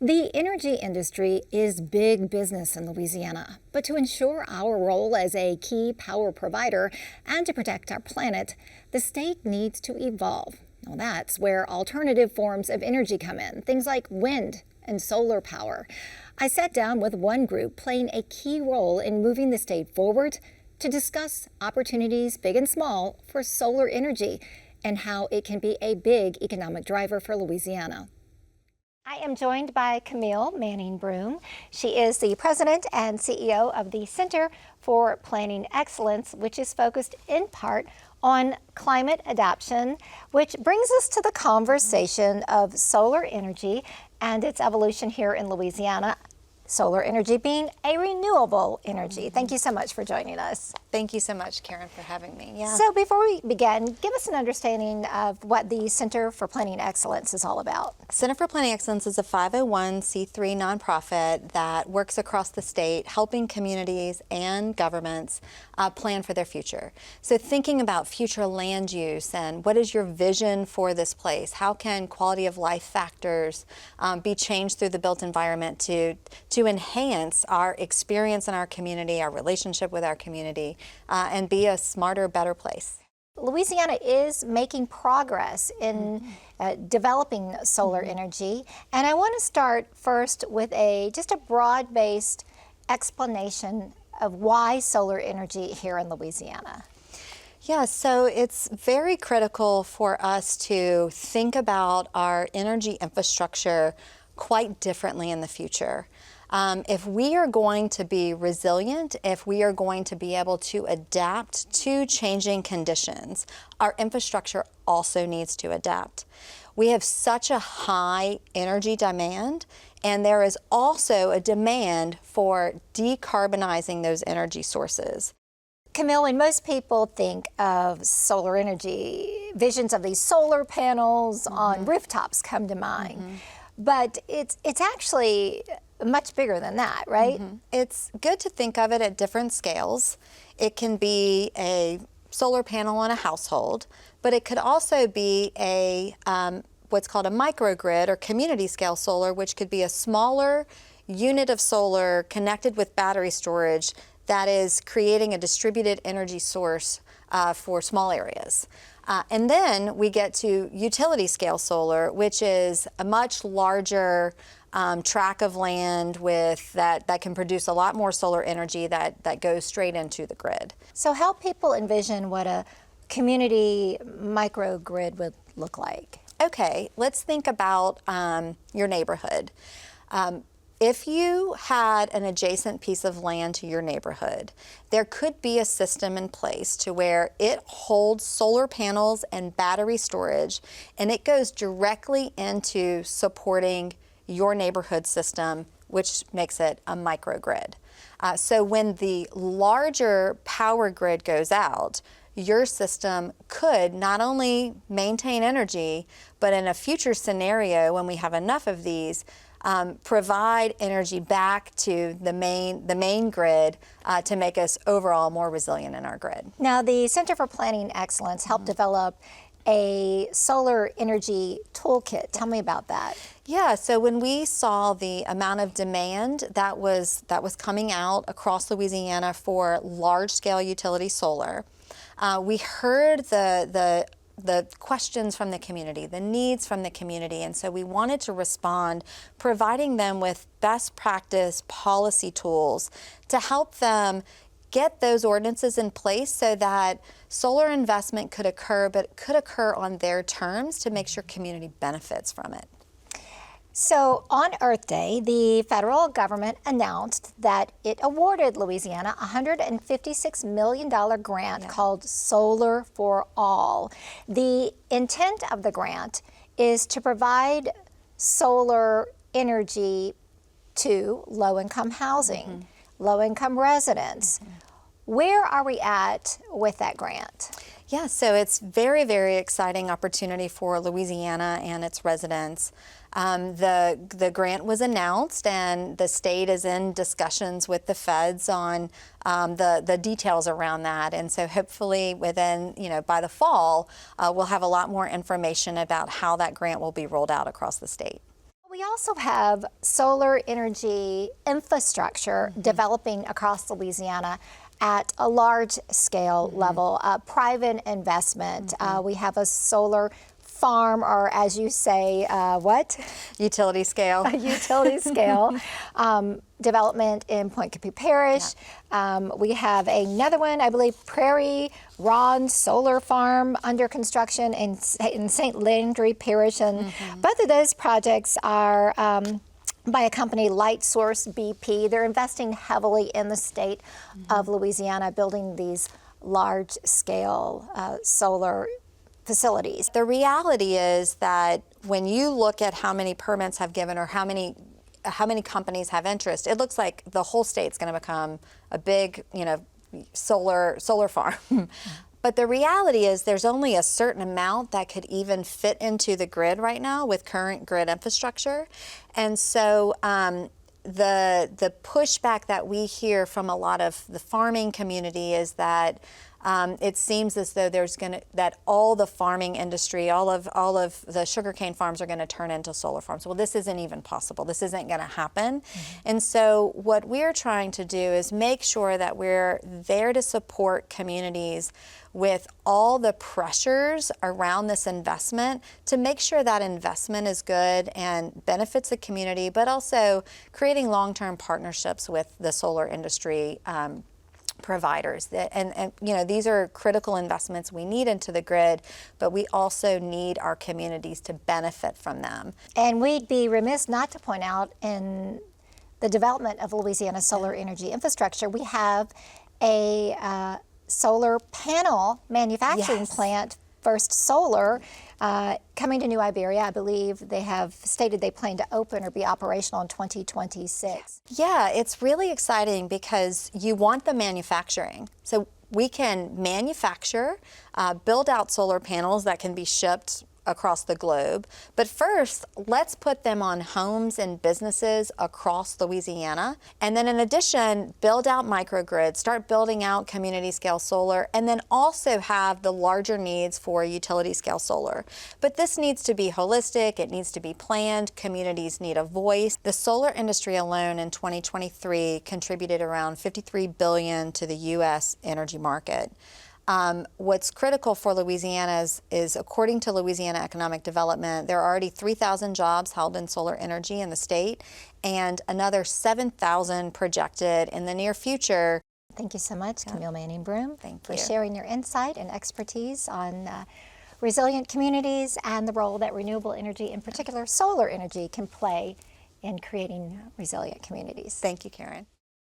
The energy industry is big business in Louisiana, but to ensure our role as a key power provider and to protect our planet, the state needs to evolve. Well, that's where alternative forms of energy come in, things like wind and solar power. I sat down with one group playing a key role in moving the state forward to discuss opportunities, big and small, for solar energy and how it can be a big economic driver for Louisiana. I am joined by Camille Manning-Broom. She is the president and CEO of the Center for Planning Excellence, which is focused in part on climate adaptation, which brings us to the conversation of solar energy and its evolution here in Louisiana. Solar energy being a renewable energy. Thank you so much for joining us. Thank you so much, Karen, for having me. Yeah. So before we begin, give us an understanding of what the Center for Planning Excellence is all about. Center for Planning Excellence is a 501c3 nonprofit that works across the state, helping communities and governments plan for their future. So thinking about future land use and what is your vision for this place? How can quality of life factors be changed through the built environment to enhance our experience in our community, our relationship with our community, and be a smarter, better place. Louisiana is making progress in developing solar energy, and I want to start first with just a broad-based explanation of why solar energy here in Louisiana. Yeah, so it's very critical for us to think about our energy infrastructure quite differently in the future. If we are going to be resilient, if we are going to be able to adapt to changing conditions, our infrastructure also needs to adapt. We have such a high energy demand, and there is also a demand for decarbonizing those energy sources. Camille, when most people think of solar energy, visions of these solar panels on rooftops come to mind. But it's actually much bigger than that, right? It's good to think of it at different scales. It can be a solar panel on a household, but it could also be a what's called a microgrid or community scale solar, which could be a smaller unit of solar connected with battery storage that is creating a distributed energy source for small areas. And then we get to utility scale solar, which is a much larger tract of land with that can produce a lot more solar energy that goes straight into the grid. So help people envision what a community microgrid would look like. Okay, let's think about your neighborhood. If you had an adjacent piece of land to your neighborhood, there could be a system in place to where it holds solar panels and battery storage, and it goes directly into supporting your neighborhood system, which makes it a microgrid. So when the larger power grid goes out, your system could not only maintain energy, but in a future scenario when we have enough of these, provide energy back to the main grid to make us overall more resilient in our grid. Now, the Center for Planning Excellence helped develop a solar energy toolkit. Tell me about that. Yeah, so when we saw the amount of demand that was coming out across Louisiana for large-scale utility solar, we heard the questions from the community, the needs from the community, and so we wanted to respond, providing them with best practice policy tools to help them get those ordinances in place so that solar investment could occur, but it could occur on their terms to make sure community benefits from it. So on Earth Day, the federal government announced that it awarded Louisiana a $156 million grant called Solar for All. The intent of the grant is to provide solar energy to low-income housing, low-income residents. Where are we at with that grant? Yeah, so it's very, very exciting opportunity for Louisiana and its residents. The grant was announced, and the state is in discussions with the feds on the details around that. And so hopefully within, by the fall, we'll have a lot more information about how that grant will be rolled out across the state. We We also have solar energy infrastructure developing across Louisiana at a large scale level, private investment. We have a solar farm, or as you say, what? Utility scale. Utility scale development in Point Coupee Parish. We have another one, I believe, Prairie Ron Solar Farm under construction in St. Landry Parish. And both of those projects are by a company, Light Source BP. They're investing heavily in the state of Louisiana, building these large-scale solar facilities. The reality is that when you look at how many permits have given or how many companies have interest, it looks like the whole state's going to become a big, solar farm. But the reality is there's only a certain amount that could even fit into the grid right now with current grid infrastructure. And so the pushback that we hear from a lot of the farming community is that it seems as though that all the farming industry, all of the sugarcane farms are going to turn into solar farms. Well, this isn't even possible. This isn't going to happen. And so what we're trying to do is make sure that we're there to support communities with all the pressures around this investment to make sure that investment is good and benefits the community, but also creating long-term partnerships with the solar industry providers. And these are critical investments we need into the grid, but we also need our communities to benefit from them. And we'd be remiss not to point out in the development of Louisiana's solar energy infrastructure, we have a solar panel manufacturing plant, First Solar, coming to New Iberia. I believe they have stated they plan to open or be operational in 2026. Yeah, it's really exciting because you want the manufacturing. So we can manufacture, build out solar panels that can be shipped across the globe. But first, let's put them on homes and businesses across Louisiana. And then in addition, build out microgrids, start building out community scale solar, and then also have the larger needs for utility scale solar. But this needs to be holistic, it needs to be planned, communities need a voice. The solar industry alone in 2023 contributed around $53 billion to the U.S. energy market. What's critical for Louisiana is according to Louisiana Economic Development, there are already 3,000 jobs held in solar energy in the state and another 7,000 projected in the near future. Thank you so much, Camille Manning-Broom, for you. sharing your insight and expertise on resilient communities and the role that renewable energy, in particular solar energy, can play in creating resilient communities. Thank you, Karen.